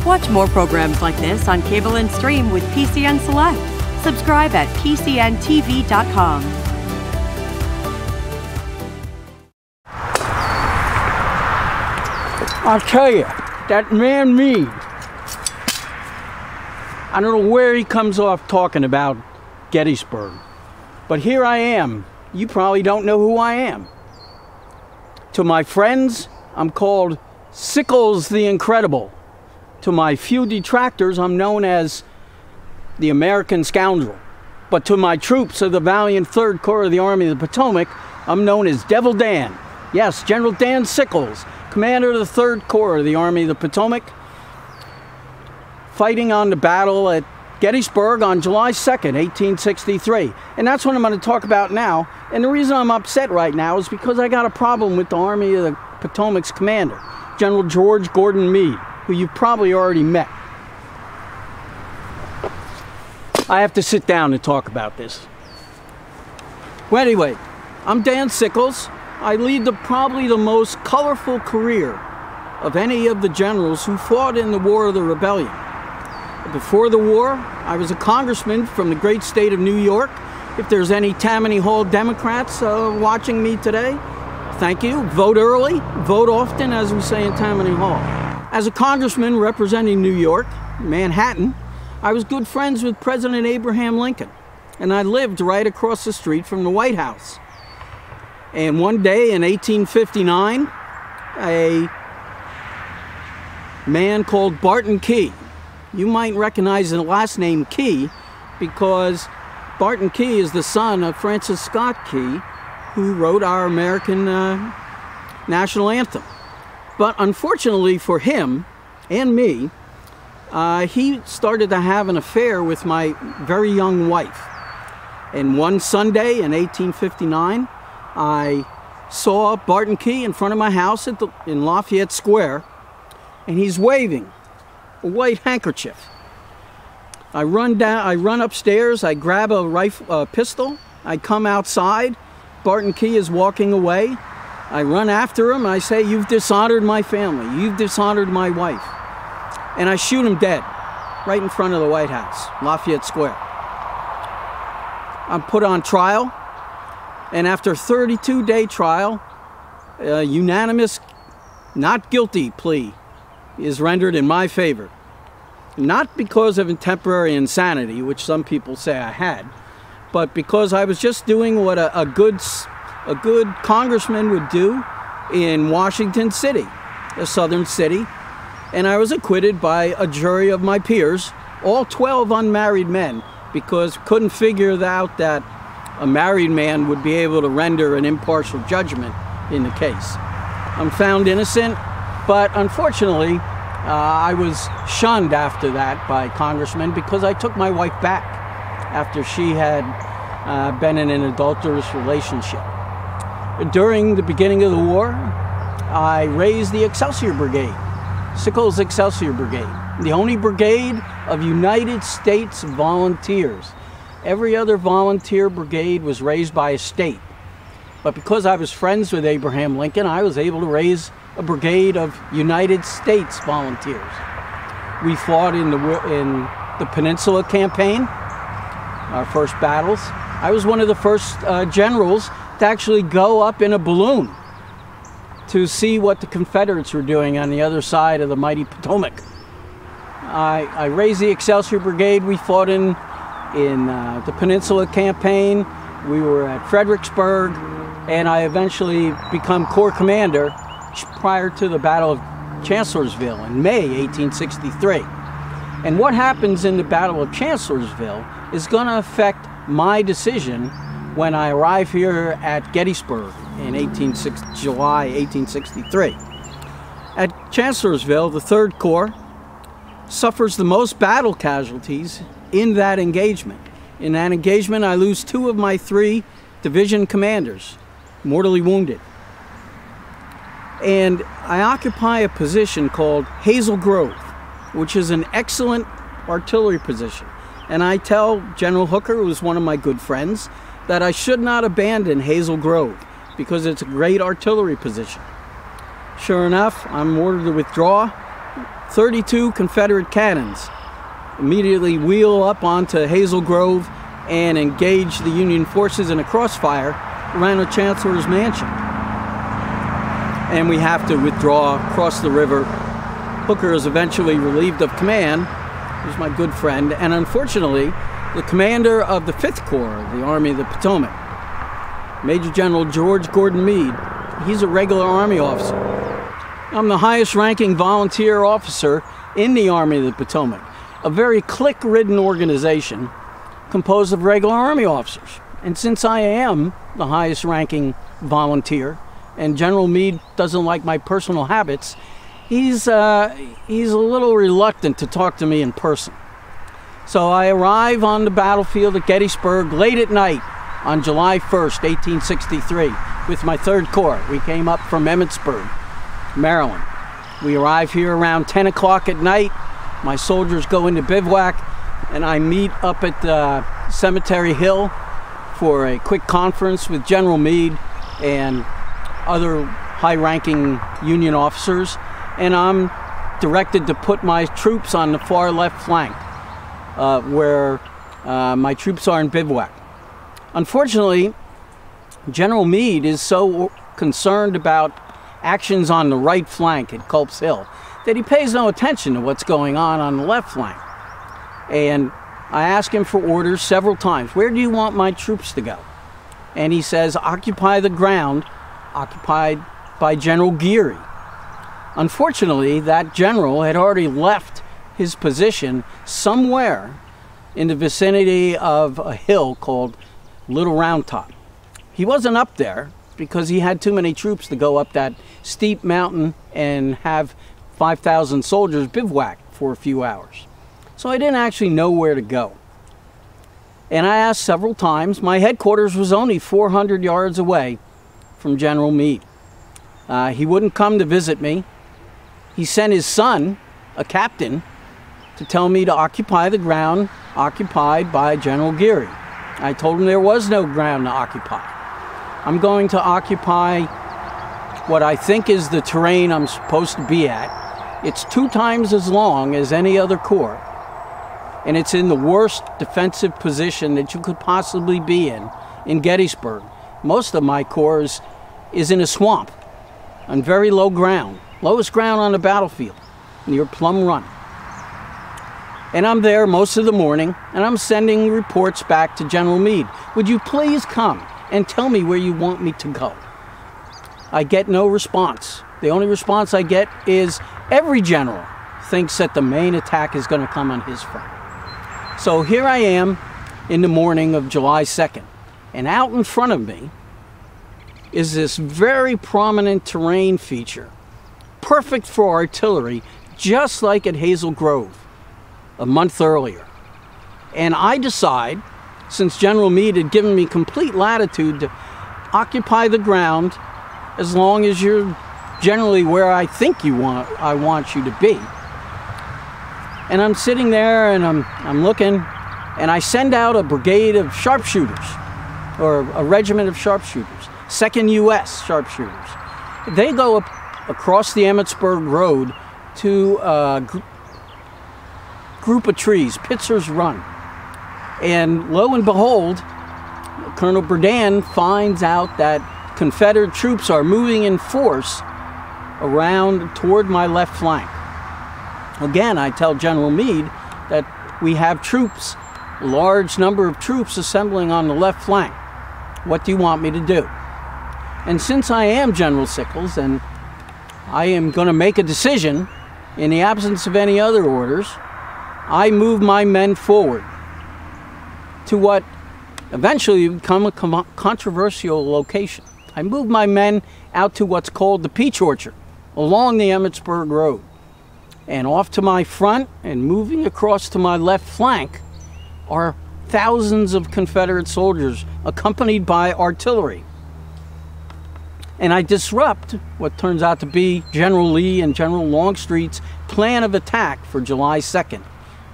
Watch more programs like this on cable and stream with PCN Select. Subscribe at PCNTV.com. I'll tell you, that man Meade, I don't know where he comes off talking about Gettysburg, but here I am. You probably don't know who I am. To my friends, I'm called Sickles the Incredible. To my few detractors, I'm known as the American Scoundrel. But to my troops of the valiant 3rd Corps of the Army of the Potomac, I'm known as Devil Dan. Yes, General Dan Sickles, commander of the 3rd Corps of the Army of the Potomac, fighting on the battle at Gettysburg on July 2nd, 1863. And that's what I'm going to talk about now. And the reason I'm upset right now is because I got a problem with the Army of the Potomac's commander, General George Gordon Meade, who you've probably already met. I have to sit down and talk about this. Well, anyway, I'm Dan Sickles. I lead probably the most colorful career of any of the generals who fought in the War of the Rebellion. Before the war, I was a congressman from the great state of New York. If there's any Tammany Hall Democrats watching me today, thank you. Vote early, vote often, as we say in Tammany Hall. As a congressman representing New York, Manhattan, I was good friends with President Abraham Lincoln, and I lived right across the street from the White House. And one day in 1859, a man called Barton Key, you might recognize the last name Key because Barton Key is the son of Francis Scott Key, who wrote our American national anthem. But unfortunately for him and me, he started to have an affair with my very young wife. And one Sunday in 1859, I saw Barton Key in front of my house in Lafayette Square, and he's waving a white handkerchief. I run upstairs, I grab a pistol, I come outside, Barton Key is walking away. I run after him, I say, "You've dishonored my family, you've dishonored my wife." And I shoot him dead, right in front of the White House, Lafayette Square. I'm put on trial, and after a 32-day trial, a unanimous not guilty plea is rendered in my favor. Not because of temporary insanity, which some people say I had, but because I was just doing what a good congressman would do in Washington City, a southern city, and I was acquitted by a jury of my peers, all 12 unmarried men, because couldn't figure out that a married man would be able to render an impartial judgment in the case. I'm found innocent, but unfortunately, I was shunned after that by congressmen because I took my wife back after she had been in an adulterous relationship. During the beginning of the war, I raised the Excelsior Brigade, Sickles Excelsior Brigade, the only brigade of United States volunteers. Every other volunteer brigade was raised by a state. But because I was friends with Abraham Lincoln, I was able to raise a brigade of United States volunteers. We fought in the Peninsula Campaign, our first battles. I was one of the first generals to actually go up in a balloon to see what the Confederates were doing on the other side of the mighty Potomac. I raised the Excelsior Brigade. We fought in the Peninsula Campaign. We were at Fredericksburg, and I eventually become Corps Commander prior to the Battle of Chancellorsville in May 1863. And what happens in the Battle of Chancellorsville is going to affect my decision when I arrive here at Gettysburg in July 1863. At Chancellorsville, the 3rd Corps suffers the most battle casualties in that engagement. In that engagement, I lose 2 of my 3 division commanders, mortally wounded. And I occupy a position called Hazel Grove, which is an excellent artillery position. And I tell General Hooker, who is one of my good friends, that I should not abandon Hazel Grove because it's a great artillery position. Sure enough, I'm ordered to withdraw, 32 Confederate cannons immediately wheel up onto Hazel Grove and engage the Union forces in a crossfire around the Chancellor's mansion. And we have to withdraw across the river. Hooker is eventually relieved of command. He's my good friend, and unfortunately, the commander of the 5th Corps of the Army of the Potomac, Major General George Gordon Meade, he's a regular Army officer. I'm the highest ranking volunteer officer in the Army of the Potomac, a very clique-ridden organization composed of regular Army officers. And since I am the highest ranking volunteer, and General Meade doesn't like my personal habits, he's a little reluctant to talk to me in person. So I arrive on the battlefield at Gettysburg late at night on July 1st, 1863, with my 3rd Corps. We came up from Emmitsburg, Maryland. We arrive here around 10 o'clock at night. My soldiers go into bivouac, and I meet up at Cemetery Hill for a quick conference with General Meade and other high-ranking Union officers, and I'm directed to put my troops on the far left flank, where my troops are in bivouac. Unfortunately, General Meade is so concerned about actions on the right flank at Culp's Hill that he pays no attention to what's going on the left flank. And I ask him for orders several times. Where do you want my troops to go? And he says, occupy the ground occupied by General Geary. Unfortunately, that general had already left his position somewhere in the vicinity of a hill called Little Round Top. He wasn't up there because he had too many troops to go up that steep mountain and have 5,000 soldiers bivouac for a few hours. So I didn't actually know where to go. And I asked several times. My headquarters was only 400 yards away from General Meade. He wouldn't come to visit me. He sent his son, a captain, to tell me to occupy the ground occupied by General Geary. I told him there was no ground to occupy. I'm going to occupy what I think is the terrain I'm supposed to be at. It's 2 times as long as any other corps, and it's in the worst defensive position that you could possibly be in Gettysburg. Most of my corps is in a swamp, on very low ground, lowest ground on the battlefield, near Plum Run. And I'm there most of the morning, and I'm sending reports back to General Meade. Would you please come and tell me where you want me to go? I get no response. The only response I get is every general thinks that the main attack is going to come on his front. So here I am in the morning of July 2nd, and out in front of me is this very prominent terrain feature, perfect for artillery, just like at Hazel Grove a month earlier. And I decide, since General Meade had given me complete latitude to occupy the ground as long as you're generally where I think I want you to be. And I'm sitting there and I'm looking, and I send out a brigade of sharpshooters, or a regiment of sharpshooters, 2nd U.S. sharpshooters. They go up across the Emmitsburg Road to a group of trees, Pitzer's Run. And lo and behold, Colonel Berdan finds out that Confederate troops are moving in force around toward my left flank. Again, I tell General Meade that we have troops, a large number of troops assembling on the left flank. What do you want me to do? And since I am General Sickles and I am going to make a decision in the absence of any other orders, I move my men forward to what eventually would become a controversial location. I move my men out to what's called the Peach Orchard along the Emmitsburg Road. And off to my front and moving across to my left flank are thousands of Confederate soldiers accompanied by artillery. And I disrupt what turns out to be General Lee and General Longstreet's plan of attack for July 2nd.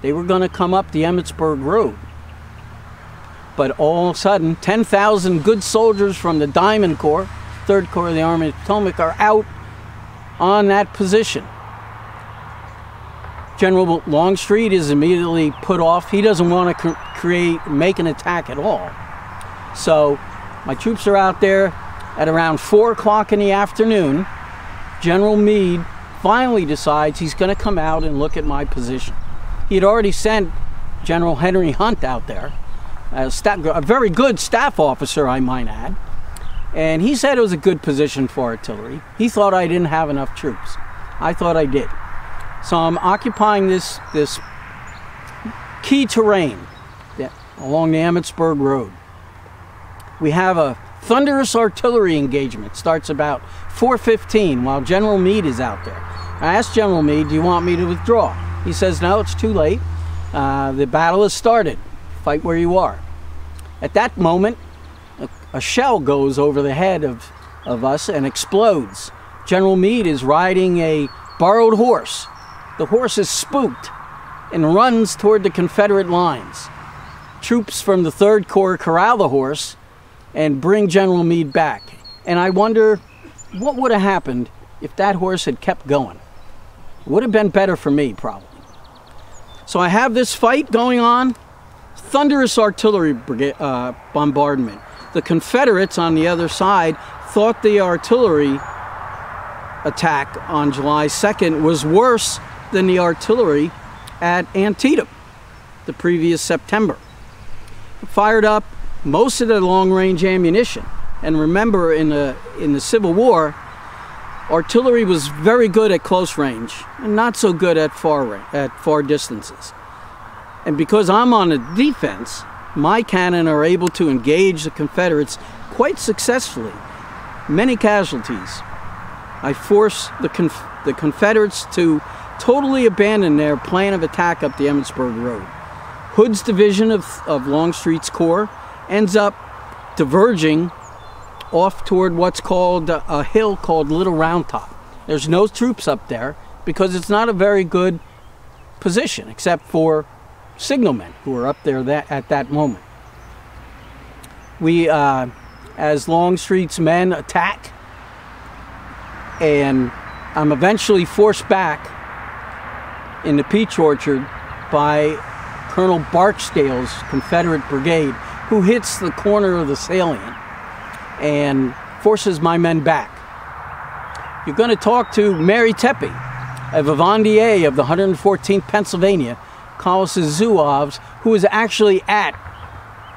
They were going to come up the Emmitsburg Road. But all of a sudden, 10,000 good soldiers from the Diamond Corps, 3rd Corps of the Army of the Potomac, are out on that position. General Longstreet is immediately put off. He doesn't want to make an attack at all. So my troops are out there. At around 4 o'clock in the afternoon, General Meade finally decides he's going to come out and look at my position. He had already sent General Henry Hunt out there, a very good staff officer, I might add, and he said it was a good position for artillery. He thought I didn't have enough troops. I thought I did. So I'm occupying this key terrain along the Emmetsburg Road. We have a thunderous artillery engagement. Starts about 4:15 while General Meade is out there. I asked General Meade, do you want me to withdraw? He says, no, it's too late. The battle has started. Fight where you are. At that moment, a shell goes over the head of us and explodes. General Meade is riding a borrowed horse. The horse is spooked and runs toward the Confederate lines. Troops from the 3rd Corps corral the horse and bring General Meade back. And I wonder what would have happened if that horse had kept going. It would have been better for me, probably. So I have this fight going on, thunderous artillery bombardment. The Confederates on the other side thought the artillery attack on July 2nd was worse than the artillery at Antietam the previous September. Fired up most of the long-range ammunition. And remember, in the Civil War, artillery was very good at close range and not so good at far distances. And because I'm on the defense, my cannon are able to engage the Confederates quite successfully. Many casualties. I force the Confederates to totally abandon their plan of attack up the Emmetsburg Road. Hood's division of Longstreet's Corps ends up diverging off toward what's called a hill called Little Round Top. There's no troops up there because it's not a very good position except for signalmen who are up there at that moment. We, as Longstreet's men attack, and I'm eventually forced back in the peach orchard by Colonel Barksdale's Confederate brigade, who hits the corner of the salient and forces my men back. You're going to talk to Mary Tepe, a vivandier of the 114th Pennsylvania, Colossus Zouaves, who was actually at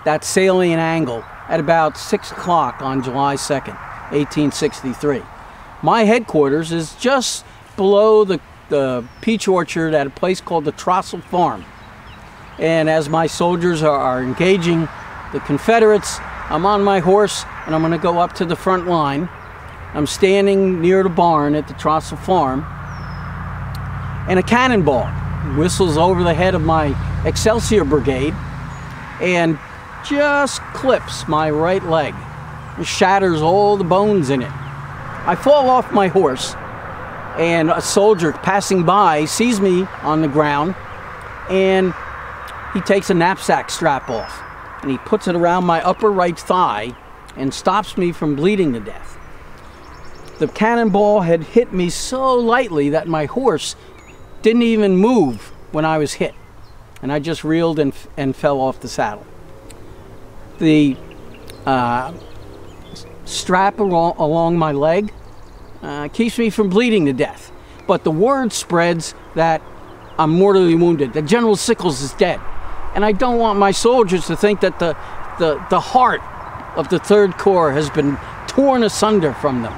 that salient angle at about 6 o'clock on July 2nd, 1863. My headquarters is just below the peach orchard at a place called the Trossel Farm. And as my soldiers are engaging the Confederates, I'm on my horse and I'm going to go up to the front line. I'm standing near the barn at the Trossel Farm, and a cannonball whistles over the head of my Excelsior Brigade and just clips my right leg. It shatters all the bones in it. I fall off my horse, and a soldier passing by sees me on the ground, and he takes a knapsack strap off and he puts it around my upper right thigh and stops me from bleeding to death. The cannonball had hit me so lightly that my horse didn't even move when I was hit, and I just reeled and fell off the saddle. The strap along my leg keeps me from bleeding to death, but the word spreads that I'm mortally wounded, that General Sickles is dead. And I don't want my soldiers to think that the heart of the 3rd Corps has been torn asunder from them.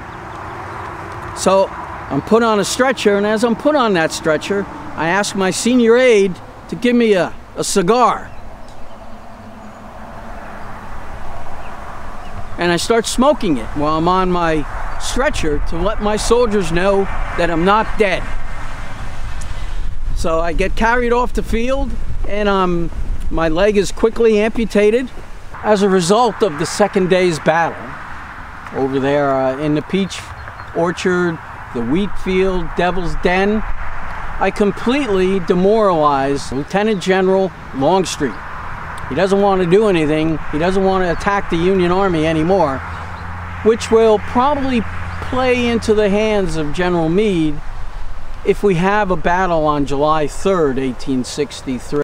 So I'm put on a stretcher, and as I'm put on that stretcher, I ask my senior aide to give me a cigar. And I start smoking it while I'm on my stretcher to let my soldiers know that I'm not dead. So I get carried off the field, and my leg is quickly amputated as a result of the second day's battle. Over there in the peach orchard, the wheat field, Devil's Den, I completely demoralized Lieutenant General Longstreet. He doesn't want to do anything. He doesn't want to attack the Union Army anymore, which will probably play into the hands of General Meade if we have a battle on July 3rd, 1863,